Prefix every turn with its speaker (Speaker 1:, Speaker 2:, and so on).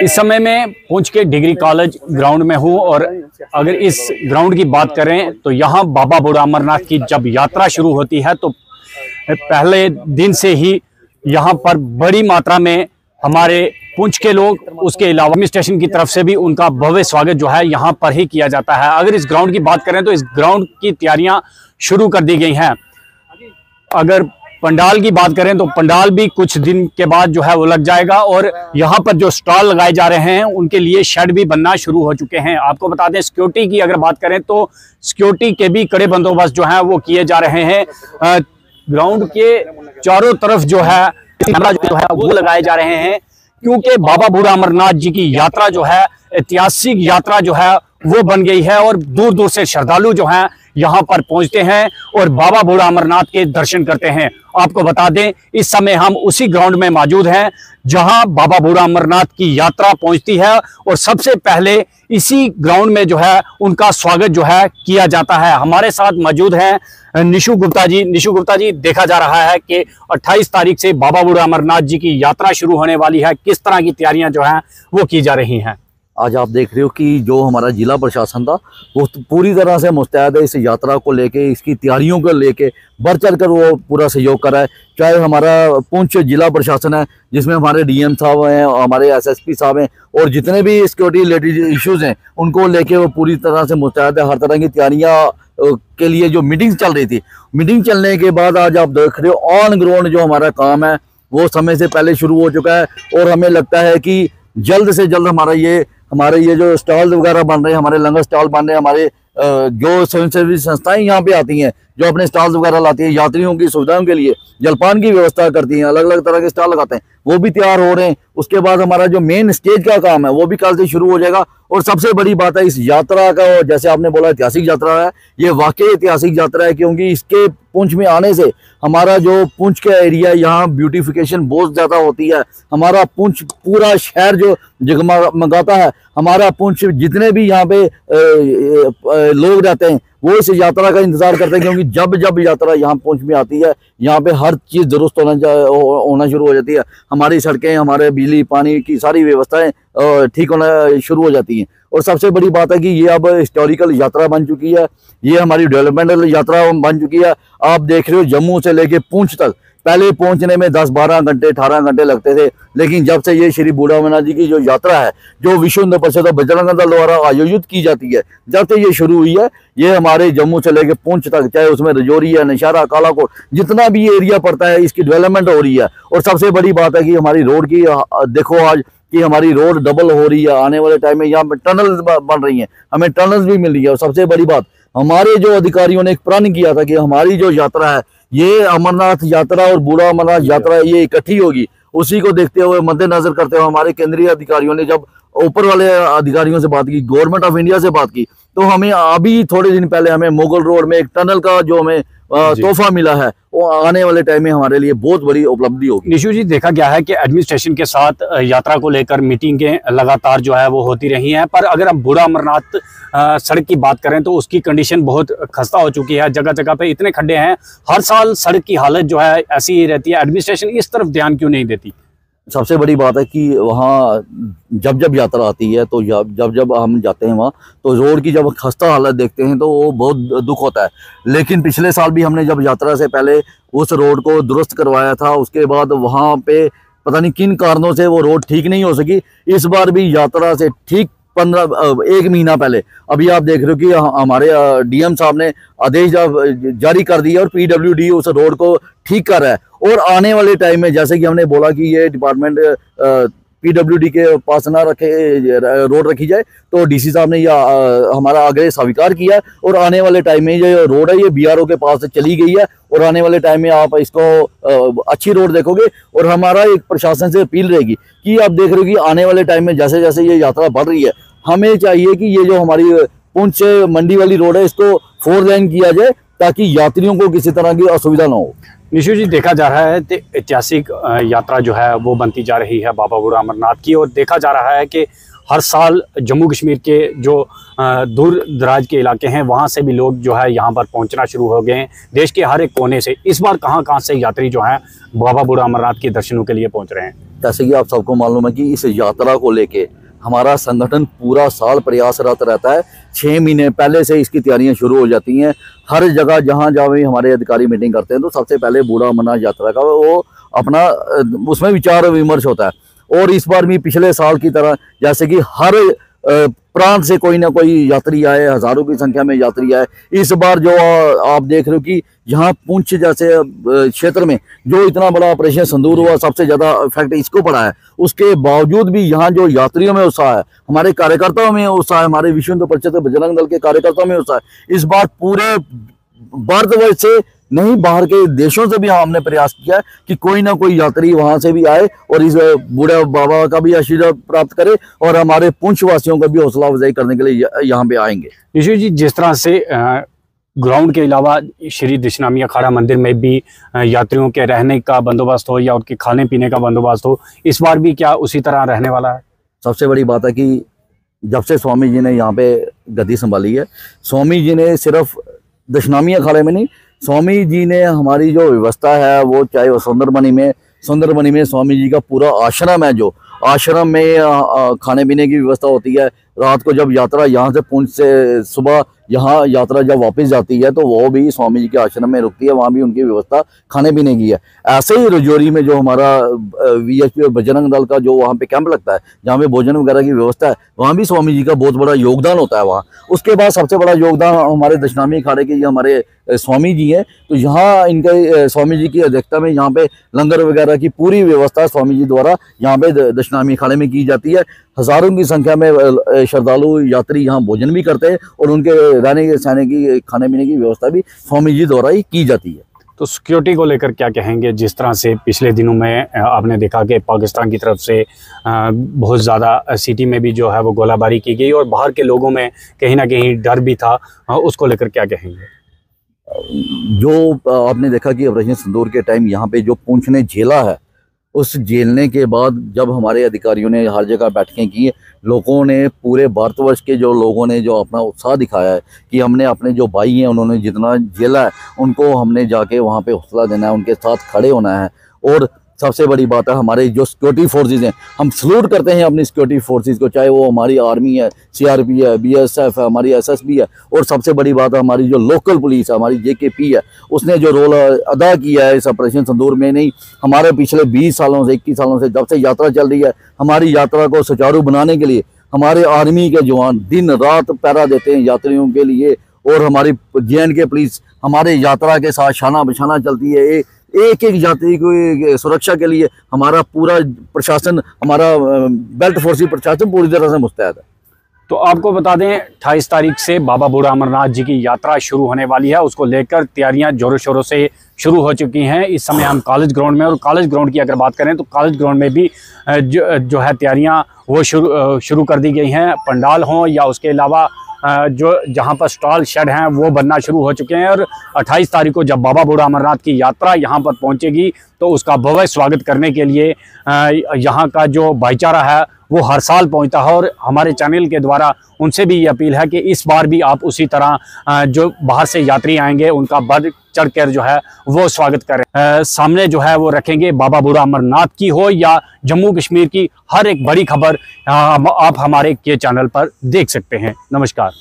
Speaker 1: इस समय मैं पुंछ के डिग्री कॉलेज ग्राउंड में हूं और अगर इस ग्राउंड की बात करें तो यहां बाबा बूढ़ा अमरनाथ की जब यात्रा शुरू होती है तो पहले दिन से ही यहां पर बड़ी मात्रा में हमारे पुंछ के लोग, उसके अलावा एडमिनिस्ट्रेशन की तरफ से भी उनका भव्य स्वागत जो है यहां पर ही किया जाता है। अगर इस ग्राउंड की बात करें तो इस ग्राउंड की तैयारियां शुरू कर दी गई हैं। अगर पंडाल की बात करें तो पंडाल भी कुछ दिन के बाद जो है वो लग जाएगा और यहाँ पर जो स्टॉल लगाए जा रहे हैं उनके लिए शेड भी बनना शुरू हो चुके हैं। आपको बता दें, सिक्योरिटी की अगर बात करें तो सिक्योरिटी के भी कड़े बंदोबस्त जो है वो किए जा रहे हैं। ग्राउंड के चारों तरफ जो है वो लगाए जा रहे हैं, क्योंकि बाबा बूढ़ा अमरनाथ जी की यात्रा जो है ऐतिहासिक यात्रा जो है वो बन गई है और दूर दूर से श्रद्धालु जो हैं यहाँ पर पहुंचते हैं और बाबा बूढ़ा अमरनाथ के दर्शन करते हैं। आपको बता दें, इस समय हम उसी ग्राउंड में मौजूद हैं जहां बाबा बूढ़ा अमरनाथ की यात्रा पहुंचती है और सबसे पहले इसी ग्राउंड में जो है उनका स्वागत जो है किया जाता है। हमारे साथ मौजूद हैं निशु गुप्ता जी। निशु गुप्ता जी, देखा जा रहा है कि 28 तारीख से बाबा बूढ़ा अमरनाथ जी की यात्रा शुरू होने वाली है। किस तरह की तैयारियां जो हैं वो की जा रही हैं?
Speaker 2: आज आप देख रहे हो कि जो हमारा जिला प्रशासन था वो पूरी तरह से मुस्तैद है इस यात्रा को लेके, इसकी तैयारियों को लेके बढ़ चढ़ कर वो पूरा सहयोग कर रहा है। चाहे हमारा पुंछ जिला प्रशासन है जिसमें हमारे डीएम साहब हैं, हमारे एसएसपी साहब हैं और जितने भी सिक्योरिटी रिलेटेड इश्यूज हैं उनको लेके वो पूरी तरह से मुस्तैद है। हर तरह की तैयारियाँ के लिए जो मीटिंग चल रही थी, मीटिंग चलने के बाद आज आप देख रहे हो ऑन ग्राउंड जो हमारा काम है वो समय से पहले शुरू हो चुका है और हमें लगता है कि जल्द से जल्द हमारे ये जो स्टॉल वगैरह बन रहे हैं, हमारे लंगर स्टॉल बन रहे हैं, हमारे जो सिविल सर्विस संस्थाएं यहाँ पे आती हैं जो अपने स्टॉल्स वगैरह लाती हैं, यात्रियों की सुविधाओं के लिए जलपान की व्यवस्था करती हैं, अलग अलग तरह के स्टॉल लगाते हैं, वो भी तैयार हो रहे हैं। उसके बाद हमारा जो मेन स्टेज का काम है वो भी कल से शुरू हो जाएगा। और सबसे बड़ी बात है इस यात्रा का, जैसे आपने बोला ऐतिहासिक यात्रा है, ये वाकई ऐतिहासिक यात्रा है क्योंकि इसके पुंछ में आने से हमारा जो पुंछ का एरिया यहाँ ब्यूटिफिकेशन बहुत ज़्यादा होती है। हमारा पुंछ पूरा शहर जो जगमगाता है, हमारा पुंछ जितने भी यहाँ पे लोग रहते हैं वो इस यात्रा का इंतजार करते हैं क्योंकि जब जब यात्रा यहाँ पुंछ में आती है यहाँ पे हर चीज़ दुरुस्त होना शुरू हो जाती है। हमारी सड़कें, हमारे बिजली पानी की सारी व्यवस्थाएं ठीक होना शुरू हो जाती हैं। और सबसे बड़ी बात है कि ये अब हिस्टोरिकल यात्रा बन चुकी है, ये हमारी डेवलपमेंटल यात्रा बन चुकी है। आप देख रहे हो जम्मू से लेके पुंछ तक पहले पहुंचने में 10-12 घंटे 18 घंटे लगते थे, लेकिन जब से ये श्री बूढ़ा अमरनाथ जी की जो यात्रा है जो विश्व हिंदू परिषद और बजरंग दल द्वारा आयोजित की जाती है, जब से ये शुरू हुई है, ये हमारे जम्मू से लेके पुंछ तक, चाहे उसमें रजौरी है, नौशहरा, कालाकोट, जितना भी एरिया पड़ता है इसकी डेवलपमेंट हो रही है। और सबसे बड़ी बात है कि हमारी रोड की देखो आज कि हमारी रोड डबल हो रही है। आने वाले टाइम में यहाँ पर टनल बन रही हैं, हमें टनल्स भी मिल रही है। और सबसे बड़ी बात, हमारे जो अधिकारियों ने एक प्रण किया था कि हमारी जो यात्रा है ये अमरनाथ यात्रा और बूढ़ा अमरनाथ यात्रा ये इकट्ठी होगी, उसी को देखते हुए मद्देनजर करते हुए हमारे केंद्रीय अधिकारियों ने जब ऊपर वाले अधिकारियों से बात की, गवर्नमेंट ऑफ इंडिया से बात की, तो हमें अभी थोड़े दिन पहले हमें मुगल रोड में एक टनल का जो हमें तोहफा मिला है वो आने वाले टाइम में हमारे लिए बहुत बड़ी उपलब्धि होगी।
Speaker 1: निशु जी, देखा गया है कि एडमिनिस्ट्रेशन के साथ यात्रा को लेकर मीटिंगें लगातार जो है वो होती रही हैं, पर अगर हम बूढ़ा अमरनाथ सड़क की बात करें तो उसकी कंडीशन बहुत खस्ता हो चुकी है। जगह जगह पे इतने खड्डे हैं, हर साल सड़क की हालत जो है ऐसी ही रहती है। एडमिनिस्ट्रेशन इस तरफ ध्यान क्यों नहीं देती?
Speaker 2: सबसे बड़ी बात है कि वहाँ जब जब यात्रा आती है तो जब जब हम जाते हैं वहाँ तो रोड की जब खस्ता हालत देखते हैं तो वो बहुत दुख होता है। लेकिन पिछले साल भी हमने जब यात्रा से पहले उस रोड को दुरुस्त करवाया था, उसके बाद वहाँ पे पता नहीं किन कारणों से वो रोड ठीक नहीं हो सकी। इस बार भी यात्रा से ठीक 1 महीना पहले अभी आप देख रहे हो कि हमारे डीएम साहब ने आदेश जारी कर दिया और पीडब्ल्यूडी उस रोड को ठीक कर रहा है। और आने वाले टाइम में जैसे कि हमने बोला कि ये डिपार्टमेंट पीडब्ल्यूडी के पास ना रोड रखी जाए, तो डीसी साहब ने यह हमारा आग्रह स्वीकार किया और आने वाले टाइम में ये रोड है ये बीआरओ के पास चली गई है और आने वाले टाइम में आप इसको अच्छी रोड देखोगे। और हमारा एक प्रशासन से अपील रहेगी कि आप देख रहे हो कि आने वाले टाइम में जैसे जैसे ये यात्रा बढ़ रही है, हमें चाहिए कि ये जो हमारी पुंछ मंडी वाली रोड है इसको 4 लेन किया जाए ताकि यात्रियों को किसी तरह की असुविधा ना हो।
Speaker 1: निशु जी, देखा जा रहा है कि ऐतिहासिक यात्रा जो है वो बनती जा रही है बाबा बूढ़ा अमरनाथ की, और देखा जा रहा है कि हर साल जम्मू कश्मीर के जो दूर दराज के इलाके हैं वहाँ से भी लोग जो है यहाँ पर पहुँचना शुरू हो गए हैं, देश के हर एक कोने से। इस बार कहाँ कहाँ से यात्री जो हैं बाबा बूढ़ा अमरनाथ के दर्शनों के लिए पहुँच रहे हैं?
Speaker 2: जैसे कि आप सबको मालूम है कि इस यात्रा को लेके हमारा संगठन पूरा साल प्रयासरत रहता है। 6 महीने पहले से इसकी तैयारियां शुरू हो जाती हैं। हर जगह जहां जहां भी हमारे अधिकारी मीटिंग करते हैं तो सबसे पहले बूढ़ा अमरनाथ यात्रा का वो अपना उसमें विचार विमर्श होता है। और इस बार भी पिछले साल की तरह जैसे कि हर प्रांत से कोई ना कोई यात्री आए, हजारों की संख्या में यात्री आए। इस बार जो आप देख रहे हो कि यहाँ पुंछ जैसे क्षेत्र में जो इतना बड़ा ऑपरेशन सिंदूर हुआ, सबसे ज्यादा इफेक्ट इसको पड़ा है। उसके बावजूद भी यहाँ जो यात्रियों में उत्साह है, हमारे कार्यकर्ताओं में उत्साह है, हमारे विश्व हिंदू परिषद बजरंग दल के कार्यकर्ताओं में उत्साह है। इस बार पूरे भारतवर्ष से नहीं, बाहर के देशों से भी हमने प्रयास किया है कि कोई ना कोई यात्री वहां से भी आए और इस बूढ़े बाबा का भी आशीर्वाद प्राप्त करे और हमारे पुंछ वासियों का भी हौसला अफजाई करने के लिए यहाँ पे आएंगे।
Speaker 1: निशु जी, जिस तरह से ग्राउंड के अलावा श्री दशनामी अखाड़ा मंदिर में भी यात्रियों के रहने का बंदोबस्त हो या उनके खाने पीने का बंदोबस्त हो, इस बार भी क्या उसी तरह रहने वाला है? सबसे
Speaker 2: बड़ी बात है कि जब से स्वामी जी ने यहाँ पे गद्दी संभाली है, स्वामी जी ने सिर्फ दशनामी अखाड़े में नहीं, स्वामी जी ने हमारी जो व्यवस्था है वो चाहे वो सुंदरबनी में स्वामी जी का पूरा आश्रम है, जो आश्रम में खाने पीने की व्यवस्था होती है। रात को जब यात्रा यहाँ से पुंछ से सुबह यहाँ यात्रा जब वापस जाती है तो वो भी स्वामी जी के आश्रम में रुकती है, वहाँ भी उनकी व्यवस्था खाने पीने की है। ऐसे ही रजौरी में जो हमारा वीएचपी और बजरंग दल का जो वहाँ पे कैंप लगता है, जहाँ पे भोजन वगैरह की व्यवस्था है, वहाँ भी स्वामी जी का बहुत बड़ा योगदान होता है वहाँ। उसके बाद सबसे बड़ा योगदान हमारे दशनामी अखाड़े के हमारे स्वामी जी हैं, तो यहाँ इनके स्वामी जी की अध्यक्षता में यहाँ पे लंगर वगैरह की पूरी व्यवस्था स्वामी जी द्वारा यहाँ पे दशनामी अखाड़े में की जाती है। हजारों की संख्या में श्रद्धालु यात्री यहाँ भोजन भी करते हैं और उनके रहने सहने की खाने पीने की व्यवस्था भी स्वामी जी द्वारा ही की जाती है।
Speaker 1: तो सिक्योरिटी को लेकर क्या कहेंगे? जिस तरह से पिछले दिनों में आपने देखा कि पाकिस्तान की तरफ से बहुत ज़्यादा सिटी में भी जो है वो गोलाबारी की गई और बाहर के लोगों में कहीं ना कहीं डर भी था, उसको लेकर क्या कहेंगे?
Speaker 2: जो आपने देखा कि ऑपरेशन सिंदूर के टाइम यहाँ पे जो पुंछ ने झेला है, उस झेलने के बाद जब हमारे अधिकारियों ने हर जगह बैठकें की, लोगों ने पूरे भारतवर्ष के जो लोगों ने जो अपना उत्साह दिखाया है कि हमने अपने जो भाई हैं उन्होंने जितना झेला है उनको हमने जाके वहाँ पे हौसला देना है, उनके साथ खड़े होना है। और सबसे बड़ी बात है हमारे जो सिक्योरिटी फोर्सेज हैं, हम सलूट करते हैं अपनी सिक्योरिटी फोर्सेज को, चाहे वो हमारी आर्मी है, सीआरपी है, बीएसएफ है, हमारी एसएसबी है, और सबसे बड़ी बात है हमारी जो लोकल पुलिस है, हमारी जेकेपी है, उसने जो रोल अदा किया है इस ऑपरेशन सिंदूर में। नहीं, हमारे पिछले 20 सालों से 21 सालों से जब से यात्रा चल रही है, हमारी यात्रा को सुचारू बनाने के लिए हमारे आर्मी के जवान दिन रात पहरा देते हैं यात्रियों के लिए, और हमारी JNK पुलिस हमारे यात्रा के साथ शाना बशाना चलती है। एक एक यात्री को सुरक्षा के लिए हमारा पूरा प्रशासन, हमारा बेल्ट फोर्स प्रशासन पूरी तरह से मुस्तैद है।
Speaker 1: तो आपको बता दें 28 तारीख से बाबा बूढ़ा अमरनाथ जी की यात्रा शुरू होने वाली है, उसको लेकर तैयारियां जोरों शोरों से शुरू हो चुकी हैं। इस समय हम कॉलेज ग्राउंड में, और कॉलेज ग्राउंड की अगर बात करें तो कॉलेज ग्राउंड में भी जो है तैयारियां वो शुरू कर दी गई हैं। पंडाल हों या उसके अलावा जो जहां पर स्टॉल शेड हैं वो बनना शुरू हो चुके हैं, और 28 तारीख को जब बाबा बूढ़ा अमरनाथ की यात्रा यहां पर पहुंचेगी तो उसका भव्य स्वागत करने के लिए यहां का जो भाईचारा है वो हर साल पहुंचता है। और हमारे चैनल के द्वारा उनसे भी ये अपील है कि इस बार भी आप उसी तरह जो बाहर से यात्री आएंगे उनका बढ़ चढ़ कर जो है वो स्वागत करें। सामने जो है वो रखेंगे बाबा बूढ़ा अमरनाथ की हो या जम्मू कश्मीर की हर एक बड़ी खबर आप हमारे के चैनल पर देख सकते हैं। नमस्कार।